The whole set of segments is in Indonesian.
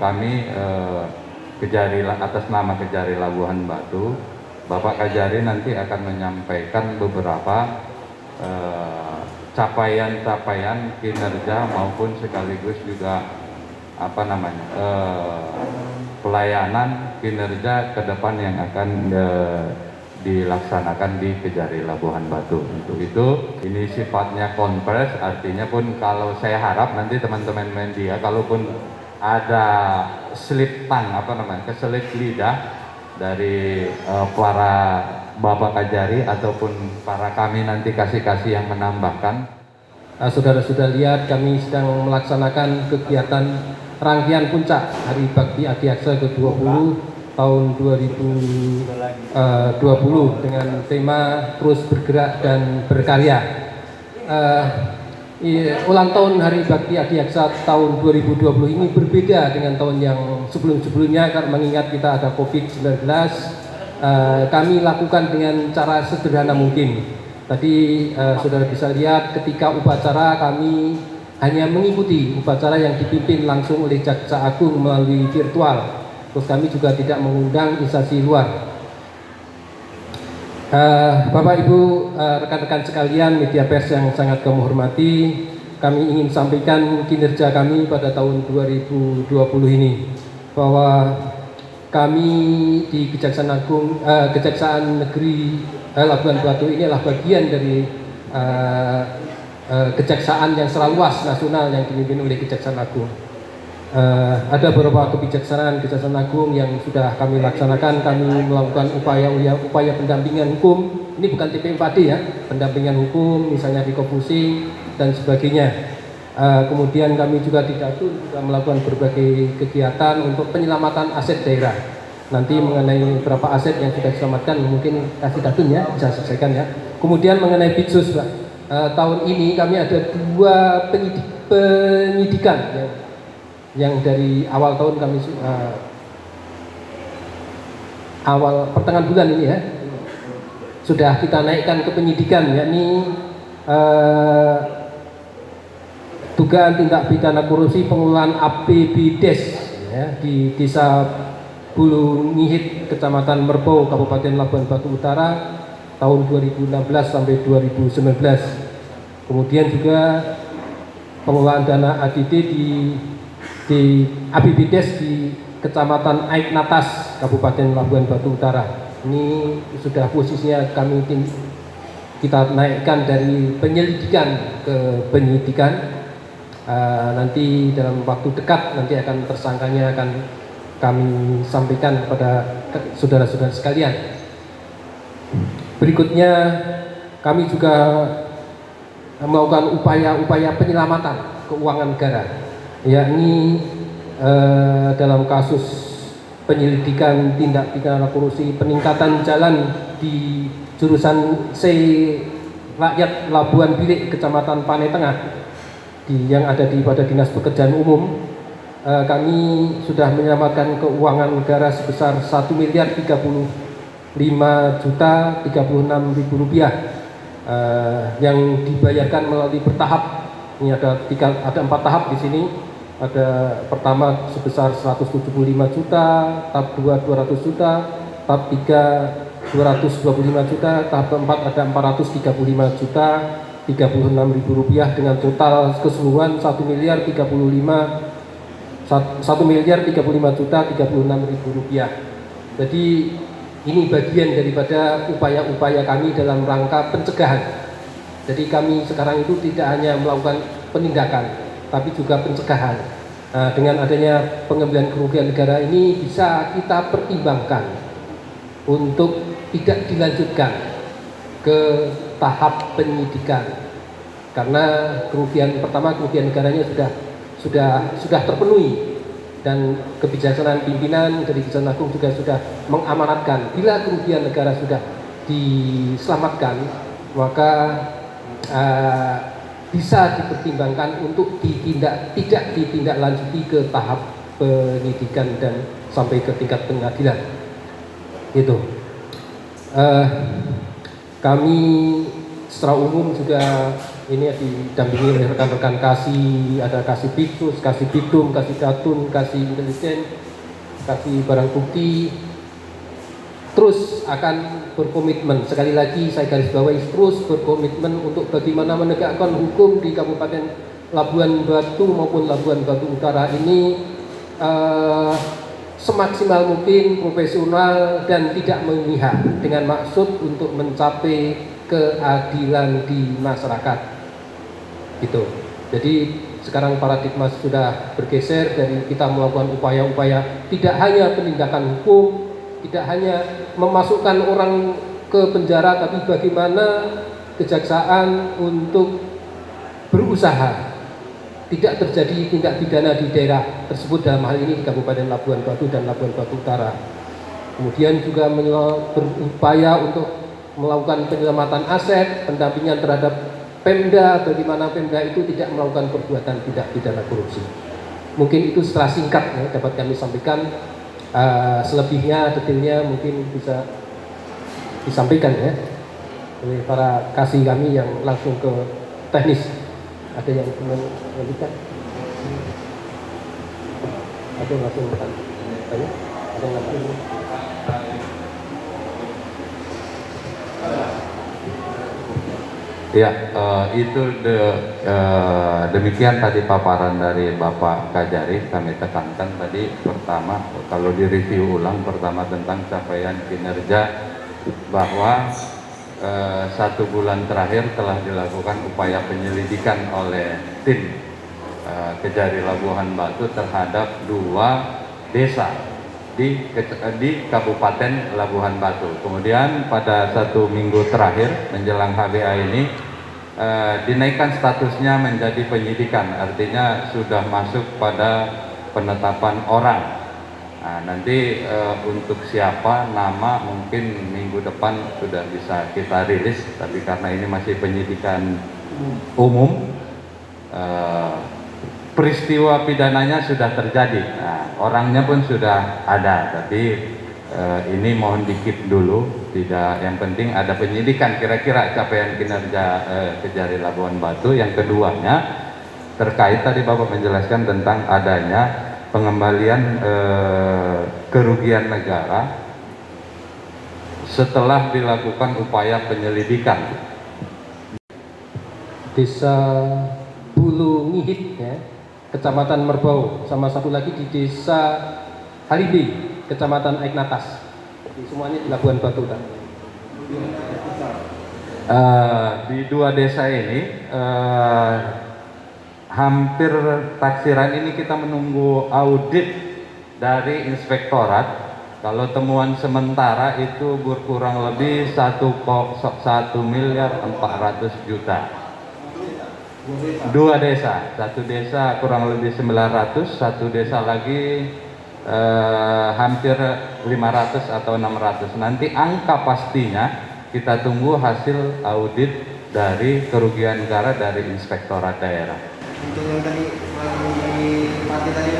kami atas nama Kejari Labuhan Batu, Bapak Kajari nanti akan menyampaikan beberapa capaian-capaian kinerja maupun sekaligus juga pelayanan kinerja ke depan yang akan dilaksanakan di Kejari Labuhan Batu. Untuk itu, ini sifatnya konvers, artinya pun kalau saya harap nanti teman-teman media, kalaupun ada selip keselip lidah dari para Bapak Kajari ataupun para kami nanti kasih yang menambahkan. Saudara sudah lihat kami sedang melaksanakan kegiatan rangkaian puncak Hari Bakti Adiaksa ke-20 tahun 2020 dengan tema terus bergerak dan berkarya. Ulang tahun Hari Bakti Adiaksa tahun 2020 ini berbeda dengan tahun yang sebelum-sebelumnya karena mengingat kita ada COVID-19. Kami lakukan dengan cara sederhana mungkin. Tadi saudara bisa lihat ketika upacara kami hanya mengikuti upacara yang dipimpin langsung oleh Jaksa Agung melalui virtual. Terus kami juga tidak mengundang instansi luar. Bapak Ibu, rekan-rekan sekalian, media pers yang sangat kami hormati, kami ingin sampaikan kinerja kami pada tahun 2020 ini, bahwa kami di Kejaksaan Negeri Labuhan Batu ini adalah bagian dari kejaksaan yang seluas nasional yang dipimpin oleh Kejaksaan Agung. Ada beberapa kebijaksanaan Kejaksaan Agung yang sudah kami laksanakan. Kami melakukan upaya pendampingan hukum. Ini bukan TP4D ya, pendampingan hukum misalnya di Kopusing dan sebagainya. Kemudian kami juga di Datun juga melakukan berbagai kegiatan untuk penyelamatan aset daerah. Nanti mengenai beberapa aset yang sudah diselamatkan mungkin kasih Datun ya, bisa selesaikan ya. Kemudian mengenai Bitsus, Pak. Tahun ini kami ada 2 penyidikan ya, yang dari awal tahun kami awal pertengahan bulan ini ya sudah kita naikkan ke penyidikan, yakni dugaan tindak pidana korupsi pengelolaan APBDes ya, di Desa Bulu Ngihit, Kecamatan Merbau, Kabupaten Labuhan Batu Utara tahun 2016 sampai 2019. Kemudian juga pengelolaan dana ADD di APBDes di Kecamatan Aiknatas, Kabupaten Labuhan Batu Utara. Ini sudah posisinya kita naikkan dari penyelidikan ke penyidikan. Nanti dalam waktu dekat nanti akan tersangkanya akan kami sampaikan kepada saudara-saudara sekalian. Berikutnya kami juga melakukan upaya-upaya penyelamatan keuangan negara, yakni dalam kasus penyelidikan tindak pidana korupsi peningkatan jalan di jurusan C Rakyat Labuhan Bilik, Kecamatan Panai Tengah yang ada pada Dinas Pekerjaan Umum. Kami sudah menyelamatkan keuangan negara sebesar 1.035.036.000 rupiah yang dibayarkan melalui bertahap. Ini ada 4 tahap di sini. Ada pertama sebesar 175 juta, tahap 2 200 juta, tahap 3 225 juta, tahap keempat ada 435 juta 36.000 rupiah dengan total keseluruhan 1.035 juta 36.000 rupiah. Jadi ini bagian daripada upaya-upaya kami dalam rangka pencegahan. Jadi kami sekarang itu tidak hanya melakukan penindakan, tapi juga pencegahan. Dengan adanya pengambilan kerugian negara ini bisa kita pertimbangkan untuk tidak dilanjutkan ke tahap penyidikan, karena kerugian negaranya sudah terpenuhi, dan kebijaksanaan pimpinan dari Kejaksaan Agung juga sudah mengamanatkan bila kerugian negara sudah diselamatkan, maka bisa dipertimbangkan untuk tidak ditindaklanjuti ke tahap penyidikan dan sampai ke tingkat pengadilan. Gitu. Kami secara umum juga ini didampingi oleh rekan-rekan Kasih, ada Kasih Pitsus, Kasih Bidum, Kasih Datun, Kasih Intelijen, Kasih Barang Bukti, terus akan berkomitmen, sekali lagi saya garis bawahi, terus berkomitmen untuk bagaimana menegakkan hukum di Kabupaten Labuan Batu maupun Labuan Batu Utara ini semaksimal mungkin, profesional dan tidak memihak, dengan maksud untuk mencapai keadilan di masyarakat. Gitu. Jadi sekarang paradigma sudah bergeser dari kita melakukan upaya-upaya tidak hanya penindakan hukum, tidak hanya memasukkan orang ke penjara, tapi bagaimana kejaksaan untuk berusaha tidak terjadi tindak pidana di daerah tersebut, dalam hal ini di Kabupaten Labuan Batu dan Labuan Batu Utara. Kemudian juga berupaya untuk melakukan penyelamatan aset, pendampingan terhadap Pemda, bagaimana Pemda itu tidak melakukan perbuatan tindak pidana korupsi. Mungkin itu secara singkat ya, dapat kami sampaikan. Selebihnya, detailnya mungkin bisa disampaikan ya oleh para kasih kami yang langsung ke teknis. Ada yang ingin melanjutkan? Ada yang langsung bertanya? Ada yang langsung? Ya, demikian tadi paparan dari Bapak Kajari. Kami tekankan tadi, pertama, kalau direview ulang, pertama tentang capaian kinerja, bahwa 1 bulan terakhir telah dilakukan upaya penyelidikan oleh tim Kejari Labuhan Batu terhadap 2 desa di Kabupaten Labuhan Batu. Kemudian pada 1 minggu terakhir menjelang HBA ini dinaikkan statusnya menjadi penyidikan, artinya sudah masuk pada penetapan orang. Nah, nanti untuk siapa, nama mungkin minggu depan sudah bisa kita rilis, tapi karena ini masih penyidikan umum, peristiwa pidananya sudah terjadi, nah, orangnya pun sudah ada, tapi ini mohon di-keep dulu, tidak, yang penting ada penyidikan kira-kira capaian kinerja Kejari Labuan Batu. Yang keduanya terkait tadi Bapak menjelaskan tentang adanya pengembalian kerugian negara setelah dilakukan upaya penyelidikan. Desa Bulu Ngihit ya, Kecamatan Merbau, sama satu lagi di Desa Haribi, Kecamatan Aiknatas. Semuanya di Labuan Batu kan. Di 2 desa ini hampir taksiran ini kita menunggu audit dari inspektorat. Kalau temuan sementara itu berkurang lebih 1 miliar 400 juta. 2 desa, 1 desa kurang lebih 900, 1 desa lagi hampir 500 atau 600. Nanti angka pastinya kita tunggu hasil audit dari kerugian negara dari inspektorat daerah. Untuk yang tadi mati tadi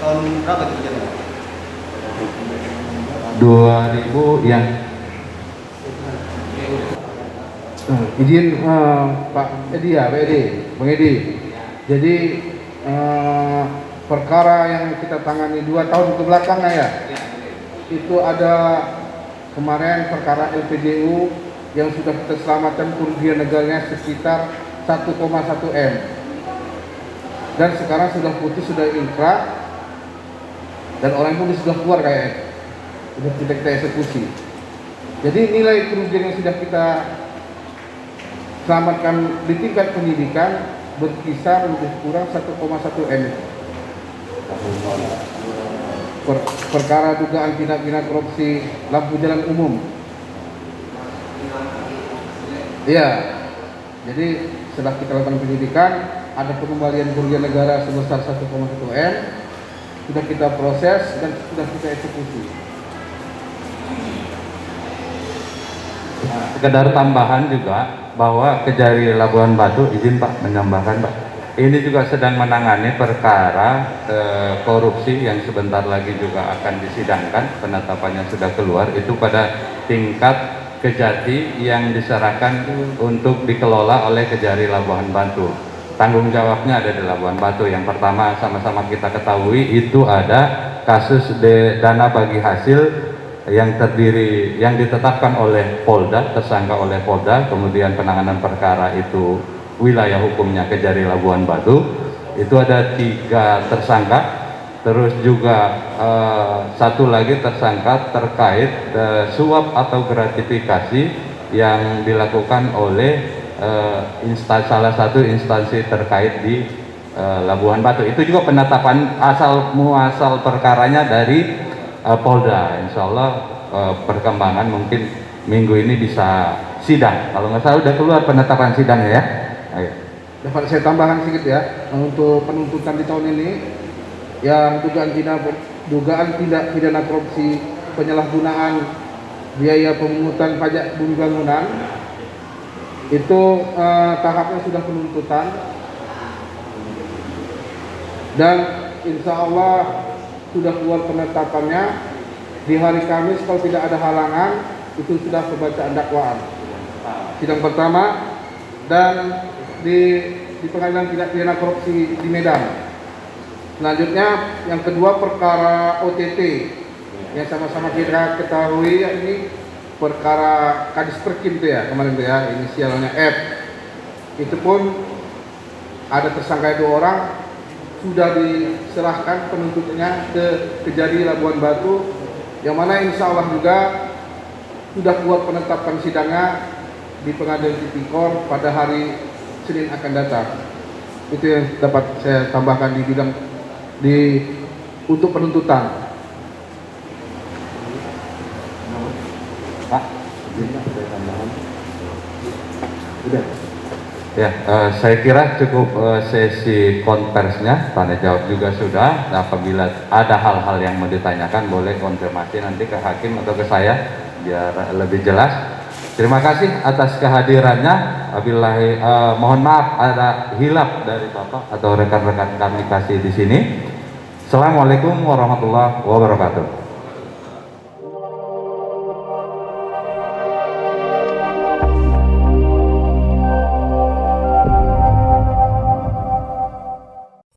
tahun berapa itu kejadian? 2000 yang izin Pak Edi ya, Pak Edi, Bang Edi. Jadi perkara yang kita tangani 2 tahun ke belakangnya ya, itu ada kemarin perkara LPDU yang sudah kita selamatkan kerugian negaranya sekitar 1,1 M, dan sekarang sudah putus, sudah inkrah, dan orang pun sudah keluar kayaknya, sudah kita eksekusi. Jadi nilai kerugian yang sudah kita selamatkan di tingkat penyidikan berkisar lebih kurang 1,1 M. Perkara dugaan tindak pidana korupsi lampu jalan umum. Iya. Jadi setelah kita lakukan penyidikan, ada pengembalian kerugian negara sebesar 1,1 M, sudah kita proses dan sudah kita eksekusi. Sekedar tambahan juga bahwa Kejari Labuan Batu, izin Pak menambahkan Pak, ini juga sedang menangani perkara korupsi yang sebentar lagi juga akan disidangkan, penetapannya sudah keluar, itu pada tingkat Kejati yang diserahkan untuk dikelola oleh Kejari Labuhan Batu. Tanggung jawabnya ada di Labuhan Batu. Yang pertama sama-sama kita ketahui itu ada kasus dana bagi hasil yang ditetapkan oleh Polda, tersangka oleh Polda, kemudian penanganan perkara itu wilayah hukumnya Kejari Labuhan Batu. Itu ada 3 tersangka. Terus juga satu lagi tersangka terkait suap atau gratifikasi yang dilakukan oleh salah satu instansi terkait di Labuhan Batu. Itu juga penetapan asal muasal perkaranya dari Polda. Insya Allah perkembangan mungkin minggu ini bisa sidang. Kalau nggak salah udah keluar penetapan sidangnya ya. Ayo. Dapat saya tambahkan sedikit ya, untuk penuntutan di tahun ini yang dugaan tindak pidana korupsi, penyalahgunaan biaya pemungutan pajak bumi bangunan itu tahapnya sudah penuntutan, dan insya Allah sudah keluar penetapannya di hari Kamis kalau tidak ada halangan. Itu sudah pembacaan dakwaan sidang pertama dan di pengadilan tindak pidana korupsi di Medan. Selanjutnya yang kedua perkara OTT yang sama-sama kita ketahui ya, ini perkara Kadis Perkim itu ya kemarin itu ya, inisialnya F. Itu pun ada tersangka 2 orang, sudah diserahkan penuntutnya ke Kejari Labuhan Batu, yang mana insya Allah juga sudah keluar penetapan sidangnya di Pengadilan Tipikor pada hari Senin akan datang. Itu yang dapat saya tambahkan di bidang untuk penuntutan. Pak, ya, saya kira cukup sesi konversinya, tanya jawab juga sudah. Apabila ada hal-hal yang mau ditanyakan, boleh konfirmasi nanti ke hakim atau ke saya biar lebih jelas. Terima kasih atas kehadirannya. Wabillahi, mohon maaf ada hilaf dari Bapak atau rekan-rekan kami kasih di sini. Assalamualaikum warahmatullahi wabarakatuh.